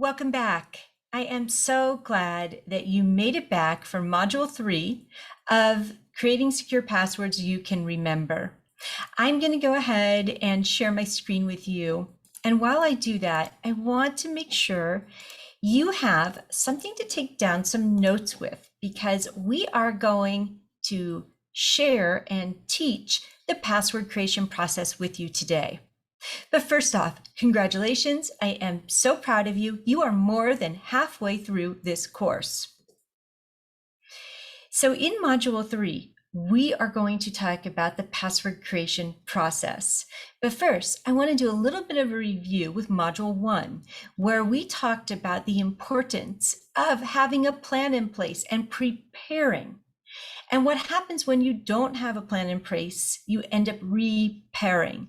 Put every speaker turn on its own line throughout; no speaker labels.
Welcome back. I am so glad that you made it back for Module 3 of Creating Secure Passwords You Can Remember. I'm going to go ahead and share my screen with you. And while I do that, I want to make sure you have something to take down some notes with, because we are going to share and teach the password creation process with you today. But first off, congratulations. I am so proud of you. You are more than halfway through this course. So in Module 3, we are going to talk about the password creation process. But first, I want to do a little bit of a review with Module 1, where we talked about the importance of having a plan in place and preparing. And what happens when you don't have a plan in place, you end up repairing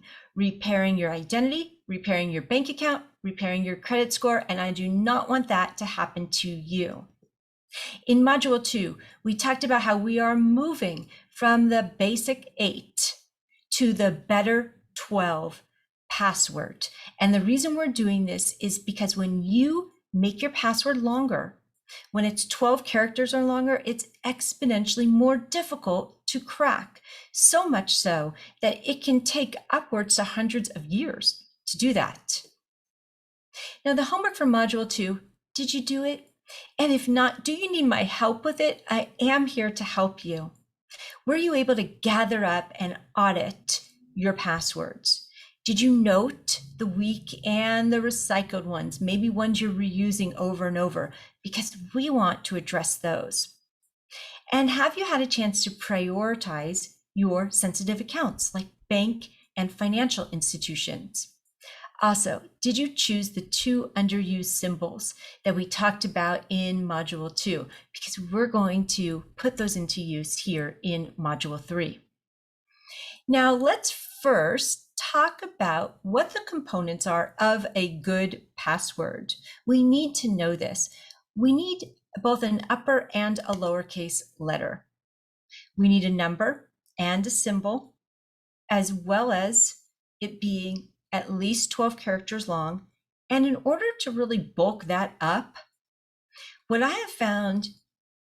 your identity, repairing your bank account, repairing your credit score, and I do not want that to happen to you. In Module 2, we talked about how we are moving from the basic 8 to the better 12 password. And the reason we're doing this is because when you make your password longer, when it's 12 characters or longer, it's exponentially more difficult to crack. So much so that it can take upwards to hundreds of years to do that. Now, the homework for Module 2, did you do it? And if not, do you need my help with it? I am here to help you. Were you able to gather up and audit your passwords? Did you note the weak and the recycled ones, maybe ones you're reusing over and over? Because we want to address those. And have you had a chance to prioritize your sensitive accounts like bank and financial institutions? Also, did you choose the 2 underused symbols that we talked about in Module 2? Because we're going to put those into use here in Module 3. Now, let's first talk about what the components are of a good password. We need to know this. We need both an upper and a lowercase letter. We need a number and a symbol, as well as it being at least 12 characters long. And in order to really bulk that up, what I have found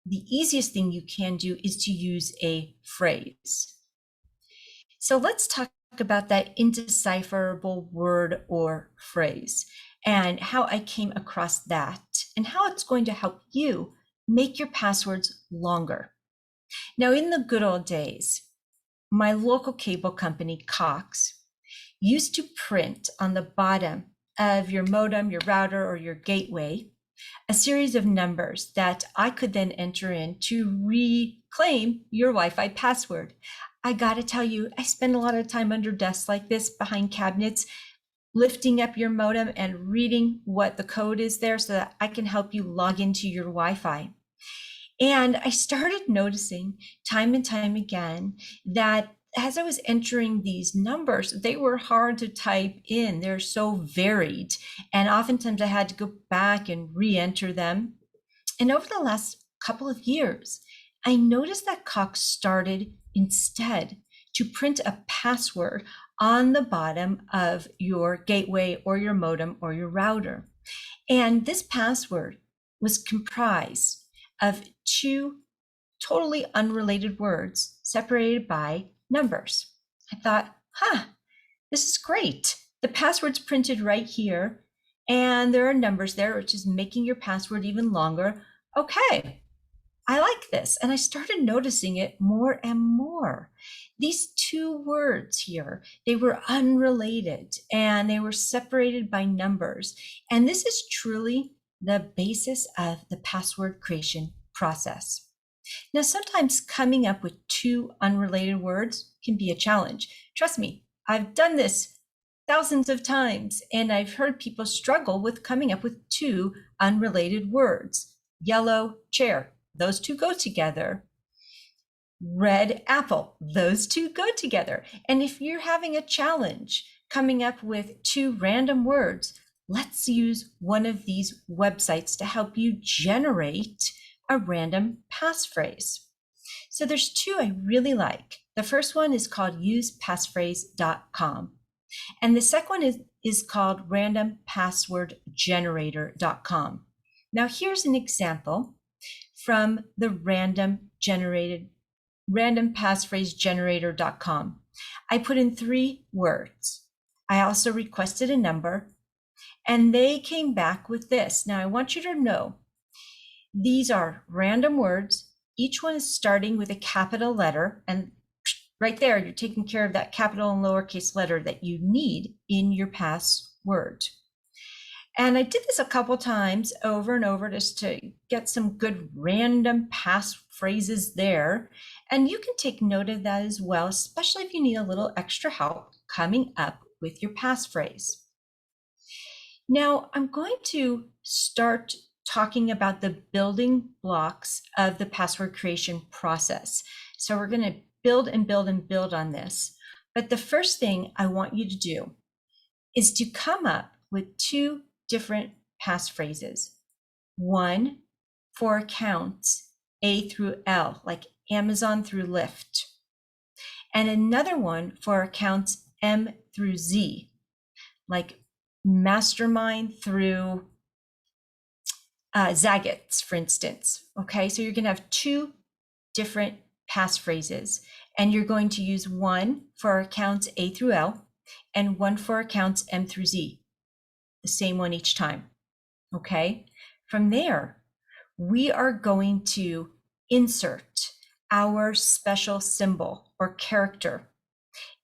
the easiest thing you can do is to use a phrase. So let's talk about that indecipherable word or phrase and how I came across that and how it's going to help you make your passwords longer. Now, in the good old days, my local cable company, Cox, used to print on the bottom of your modem, your router, or your gateway, a series of numbers that I could then enter in to reclaim your Wi-Fi password. I gotta tell you, I spend a lot of time under desks like this, behind cabinets, lifting up your modem and reading what the code is there so that I can help you log into your Wi-Fi. And I started noticing time and time again that as I was entering these numbers, they were hard to type in. They're so varied. And oftentimes I had to go back and re-enter them. And over the last couple of years, I noticed that Cox started instead to print a password on the bottom of your gateway or your modem or your router. And this password was comprised of 2 totally unrelated words separated by numbers. I thought, this is great. The password's printed right here, and there are numbers there, which is making your password even longer. Okay, I like this. And I started noticing it more and more. These 2 words here, they were unrelated and they were separated by numbers. And this is truly the basis of the password creation process. Now, sometimes coming up with 2 unrelated words can be a challenge. Trust me, I've done this thousands of times, and I've heard people struggle with coming up with 2 unrelated words. Yellow chair, those 2 go together. Red apple, those 2 go together. And if you're having a challenge coming up with 2 random words, let's use one of these websites to help you generate a random passphrase. So there's 2 I really like. The first one is called usepassphrase.com. And the second one is called randompasswordgenerator.com. Now here's an example from the randompassphrasegenerator.com. I put in 3 words. I also requested a number, and they came back with this. Now I want you to know these are random words. Each one is starting with a capital letter, and right there, you're taking care of that capital and lowercase letter that you need in your password. And I did this a couple times over and over just to get some good random passphrases there. And you can take note of that as well, especially if you need a little extra help coming up with your passphrase. Now, I'm going to start talking about the building blocks of the password creation process. So we're going to build and build and build on this. But the first thing I want you to do is to come up with 2 different passphrases. One for accounts A through L, like Amazon through Lyft. And another one for accounts M through Z, like Mastermind through Zagat's, for instance. Okay, so you're going to have 2 different passphrases, and you're going to use one for accounts A through L and one for accounts M through Z, the same one each time. Okay, from there, we are going to insert our special symbol or character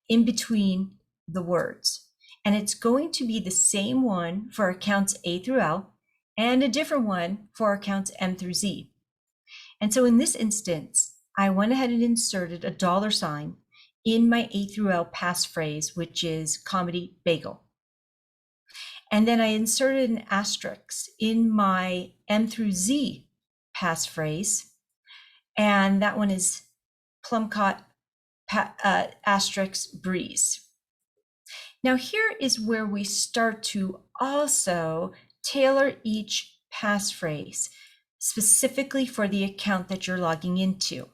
in between the words. And it's going to be the same one for accounts A through L and a different one for accounts M through Z. And so in this instance, I went ahead and inserted a $sign in my A through L passphrase, which is comedy bagel. And then I inserted an asterisk in my M through Z passphrase, and that one is plumcot asterisk breeze. Now here is where we start to also tailor each passphrase specifically for the account that you're logging into.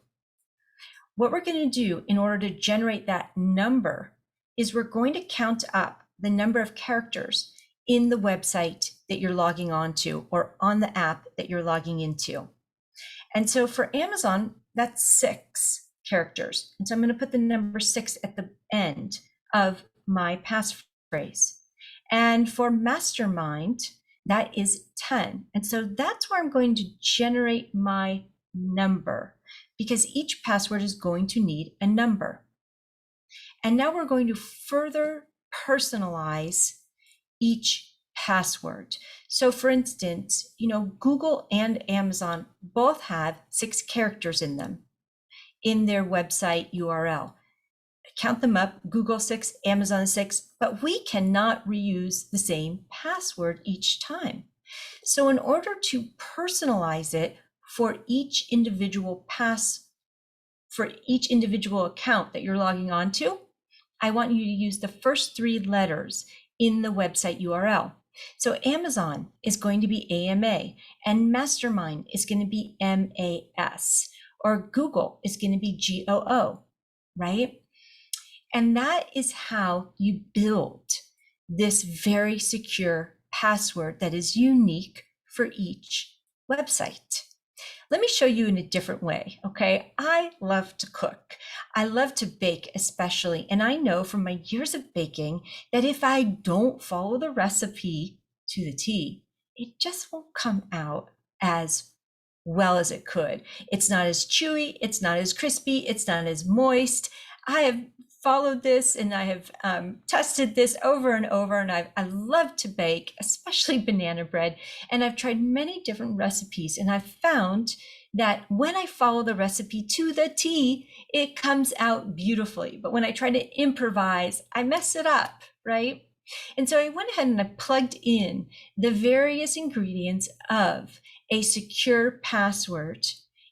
What we're going to do in order to generate that number is we're going to count up the number of characters in the website that you're logging on to or on the app that you're logging into. And so for Amazon, that's 6 characters. And so I'm going to put the number 6 at the end of my passphrase. And for Mastermind, that is 10. And so that's where I'm going to generate my number, because each password is going to need a number. And now we're going to further personalize each password. So for instance, Google and Amazon both have 6 characters in them in their website URL. Count them up, Google 6, Amazon 6, but we cannot reuse the same password each time. So in order to personalize it for each individual account that you're logging on to, I want you to use the first 3 letters in the website URL. So Amazon is going to be AMA, and Mastermind is going to be MAS, or Google is going to be GOO, right? And that is how you build this very secure password that is unique for each website. Let me show you in a different way, okay? I love to cook. I love to bake especially, and I know from my years of baking that if I don't follow the recipe to the T, it just won't come out as well as it could. It's not as chewy, it's not as crispy, it's not as moist. I have followed this and I have tested this over and over, and I love to bake, especially banana bread. And I've tried many different recipes, and I've found that when I follow the recipe to the T, it comes out beautifully. But when I try to improvise, I mess it up, right? And so I went ahead and I plugged in the various ingredients of a secure password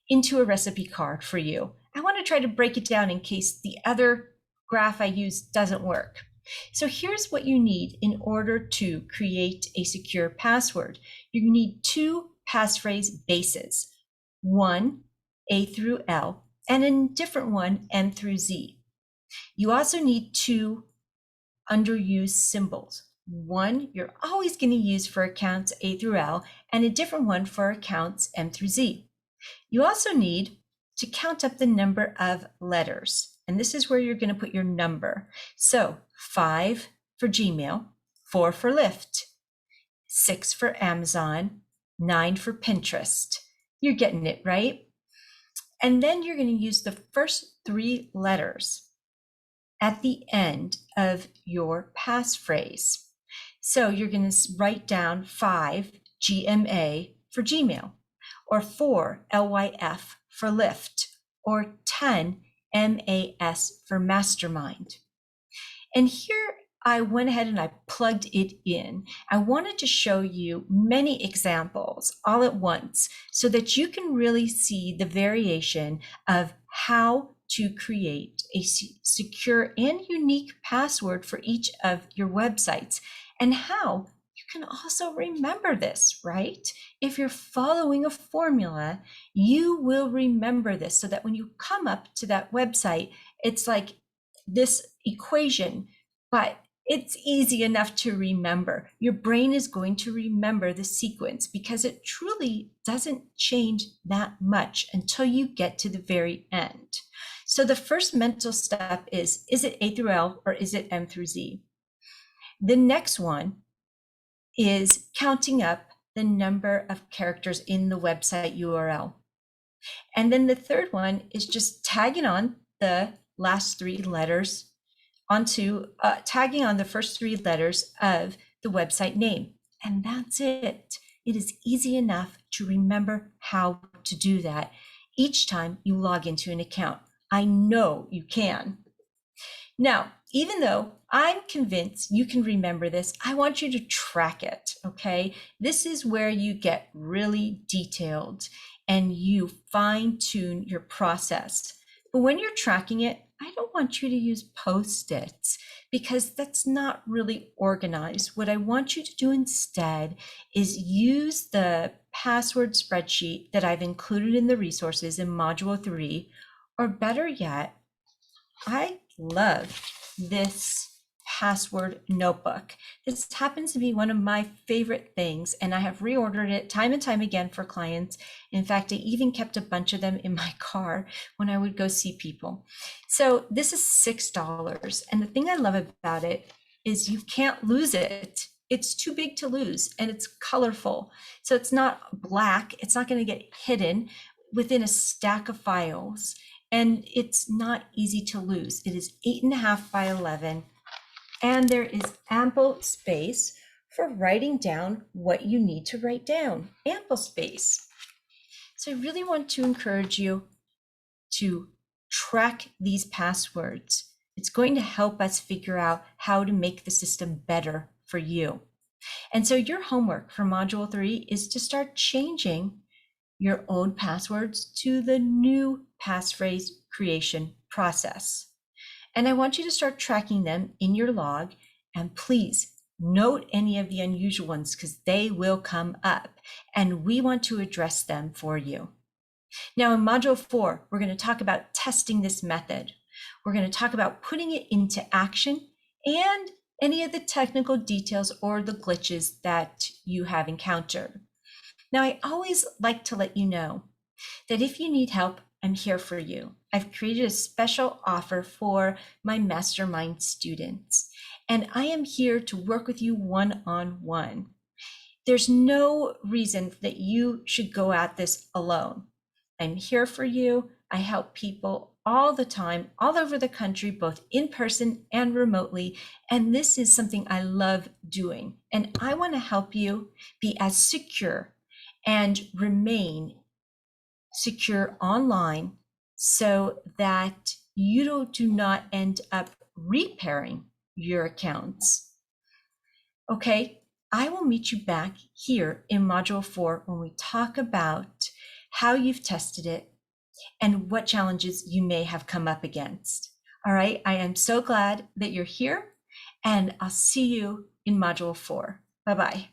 into a recipe card for you. I want to try to break it down in case the other graph I use doesn't work. So here's what you need in order to create a secure password. You need 2 passphrase bases, one A through L, and a different one M through Z. You also need 2 underused symbols. One you're always going to use for accounts A through L, and a different one for accounts M through Z. You also need to count up the number of letters, and this is where you're going to put your number. So 5 for Gmail, 4 for Lyft, 6 for Amazon, 9 for Pinterest. You're getting it, right? And then you're going to use the first 3 letters at the end of your passphrase. So you're going to write down 5 GMA for Gmail, or 4 LYF for Lyft, or 10 MAS for Mastermind. And here I went ahead and I plugged it in. I wanted to show you many examples all at once so that you can really see the variation of how to create a secure and unique password for each of your websites, and how you can also remember this, right? If you're following a formula, you will remember this so that when you come up to that website, it's like this equation, but it's easy enough to remember. Your brain is going to remember the sequence because it truly doesn't change that much until you get to the very end. So the first mental step is it A through L or is it M through Z? The next one is counting up the number of characters in the website URL. And then the third one is just tagging on the last 3 letters onto tagging on the first 3 letters of the website name. And that's it. It is easy enough to remember how to do that each time you log into an account. I know you can. Now, even though I'm convinced you can remember this, I want you to track it, okay? This is where you get really detailed and you fine-tune your process. But when you're tracking it, I don't want you to use Post-its because that's not really organized. What I want you to do instead is use the password spreadsheet that I've included in the resources in Module 3, or better yet, I love this password notebook. This happens to be one of my favorite things, and I have reordered it time and time again for clients. In fact, I even kept a bunch of them in my car when I would go see people. So this is $6, and the thing I love about it is you can't lose it. It's too big to lose, and it's colorful. So it's not black. It's not going to get hidden within a stack of files. And it's not easy to lose. It is 8.5 by 11, and there is ample space for writing down what you need to write down. Ample space. So I really want to encourage you to track these passwords. It's going to help us figure out how to make the system better for you. And so your homework for Module 3 is to start changing your old passwords to the new passphrase creation process. And I want you to start tracking them in your log, and please note any of the unusual ones because they will come up and we want to address them for you. Now in Module 4, we're going to talk about testing this method. We're going to talk about putting it into action and any of the technical details or the glitches that you have encountered. Now, I always like to let you know that if you need help, I'm here for you. I've created a special offer for my mastermind students, and I am here to work with you one-on-one. There's no reason that you should go at this alone. I'm here for you. I help people all the time, all over the country, both in person and remotely. And this is something I love doing. And I want to help you be as secure and remain secure online so that you do not end up repairing your accounts. Okay, I will meet you back here in Module 4 when we talk about how you've tested it and what challenges you may have come up against. All right, I am so glad that you're here, and I'll see you in Module 4. Bye-bye.